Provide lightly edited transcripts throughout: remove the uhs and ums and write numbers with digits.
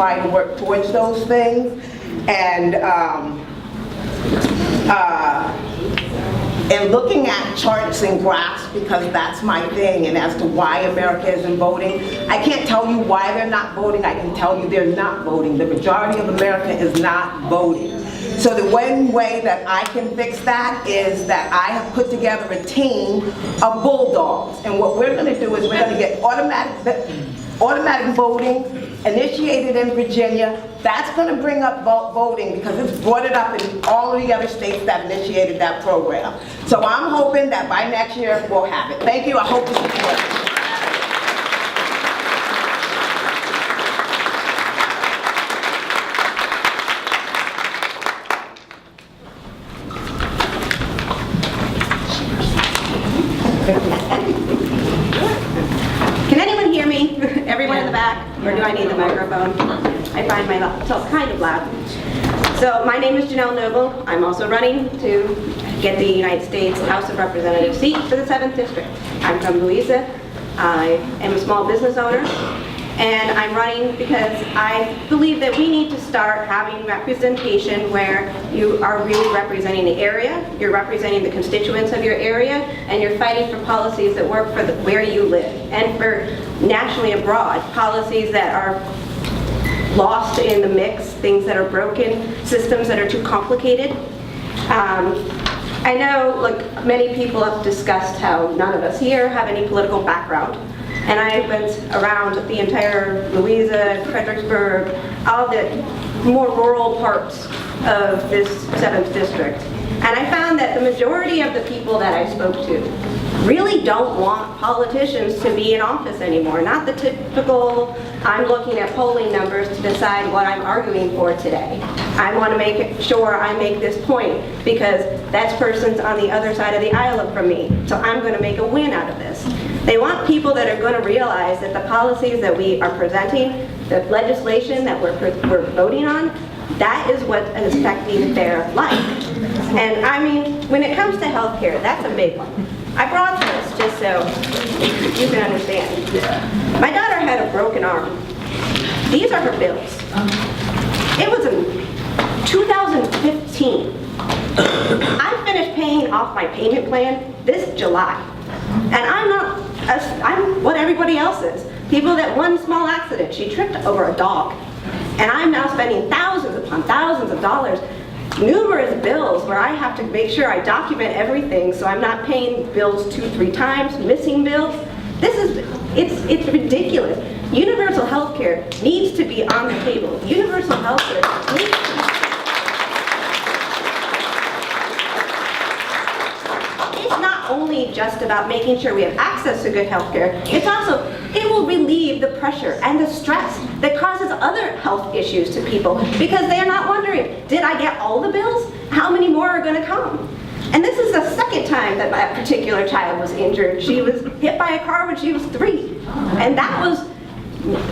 try to work towards those things. And looking at charts and graphs, because that's my thing, and as to why America isn't voting, I can't tell you why they're not voting. I can tell you they're not voting. The majority of America is not voting. So the one way that I can fix that is that I have put together a team of bulldogs. And what we're going to do is we're going to get automatic voting initiated in Virginia. That's going to bring up voting because it's brought it up in all of the other states that initiated that program. So I'm hoping that by next year we'll have it. Thank you. I hope this is working. Can anyone hear me? Everyone in the back? Or do I need the microphone? I find my laptop kind of loud. So my name is Janelle Noble. I'm also running to get the United States House of Representatives seat for the 7th District. I'm from Louisa. I am a small business owner. And I'm running because I believe that we need to start having representation where you are really representing the area, you're representing the constituents of your area, and you're fighting for policies that work for where you live, and for nationally abroad, policies that are lost in the mix, things that are broken, systems that are too complicated. I know, like many people have discussed how none of us here have any political background. And I went around the entire Louisa, Fredericksburg, all the more rural parts of this 7th District. And I found that the majority of the people that I spoke to really don't want politicians to be in office anymore. Not the typical, I'm looking at polling numbers to decide what I'm arguing for today. I want to make sure I make this point because that person's on the other side of the aisle from me. So I'm going to make a win out of this. They want people that are going to realize that the policies that we are presenting, the legislation that we're voting on, that is what is affecting their life. And I mean, when it comes to healthcare, that's a big one. I brought this just so you can understand. My daughter had a broken arm. These are her bills. It was in 2015. I finished paying off my payment plan this July. And I'm what everybody else is. People that one small accident, she tripped over a dog. And I'm now spending thousands upon thousands of dollars, numerous bills where I have to make sure I document everything so I'm not paying bills 2-3 times, missing bills. It's ridiculous. Universal health care needs to be on the table. Universal health care needs to be. Only just about making sure we have access to good health care. It's also, it will relieve the pressure and the stress that causes other health issues to people because they are not wondering, did I get all the bills? How many more are going to come? And this is the second time that my particular child was injured. She was hit by a car when she was 3. And that was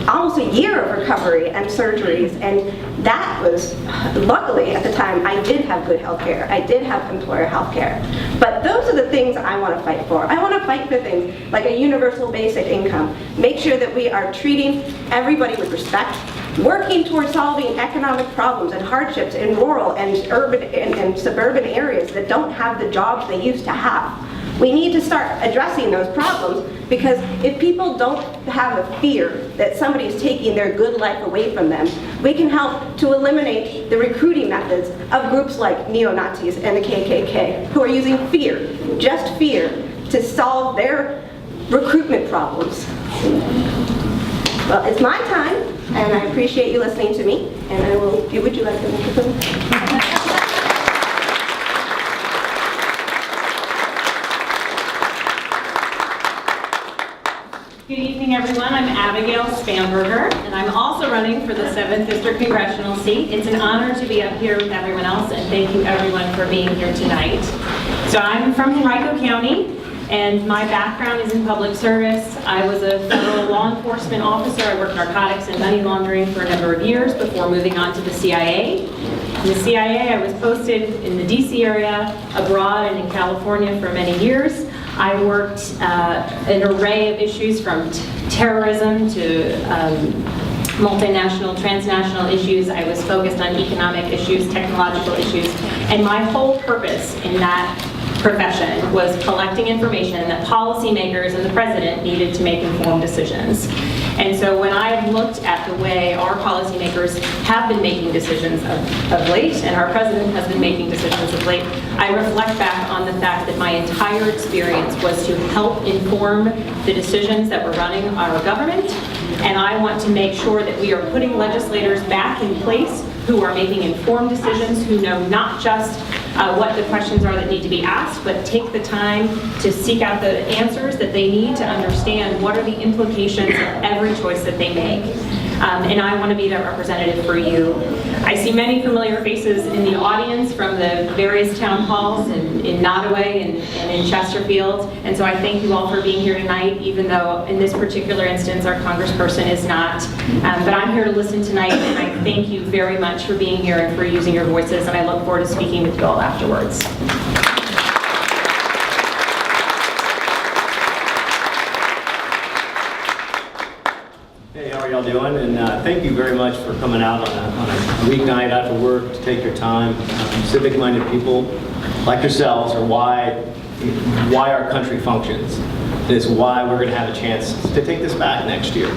almost a year of recovery and surgeries, and that was, luckily at the time, I did have good health care. I did have employer health care. But those are the things I want to fight for. I want to fight for things like a universal basic income. Make sure that we are treating everybody with respect, working towards solving economic problems and hardships in rural and urban and suburban areas that don't have the jobs they used to have. We need to start addressing those problems because if people don't have a fear that somebody's taking their good life away from them, we can help to eliminate the recruiting methods of groups like neo-Nazis and the KKK who are using fear, just fear, to solve their recruitment problems. Well, it's my time, and I appreciate you listening to me, and I will, would you like the microphone? Good evening, everyone. I'm Abigail Spanberger, and I'm also running for the 7th District Congressional seat. It's an honor to be up here with everyone else, and thank you everyone for being here tonight. So I'm from Henrico County, and my background is in public service. I was a federal law enforcement officer. I worked narcotics and money laundering for a number of years before moving on to the CIA. In the CIA, I was posted in the DC area, abroad, and in California for many years. I worked an array of issues from terrorism to multinational, transnational issues. I was focused on economic issues, technological issues, and my whole purpose in that profession was collecting information that policymakers and the president needed to make informed decisions. And so when I looked at the way our policymakers have been making decisions of late, and our president has been making decisions of late, I reflect back on the fact that my entire experience was to help inform the decisions that were running our government, and I want to make sure that we are putting legislators back in place who are making informed decisions, who know not just what the questions are that need to be asked, but take the time to seek out the answers that they need to understand what are the implications of every choice that they make. And I want to be that representative for you. I see many familiar faces in the audience from the various town halls in Nottoway and in Chesterfield, and so I thank you all for being here tonight, even though in this particular instance our congressperson is not. But I'm here to listen tonight, and I thank you very much for being here and for using your voices, and I look forward to speaking with you all afterwards. Hey, how are y'all doing? And thank you very much for coming out on a weeknight after work to take your time. Civic-minded people like yourselves are why our country functions. It is why we're going to have a chance to take this back next year.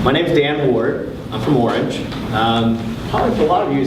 My name is Dan Ward. I'm from Orange. Probably for a lot of you,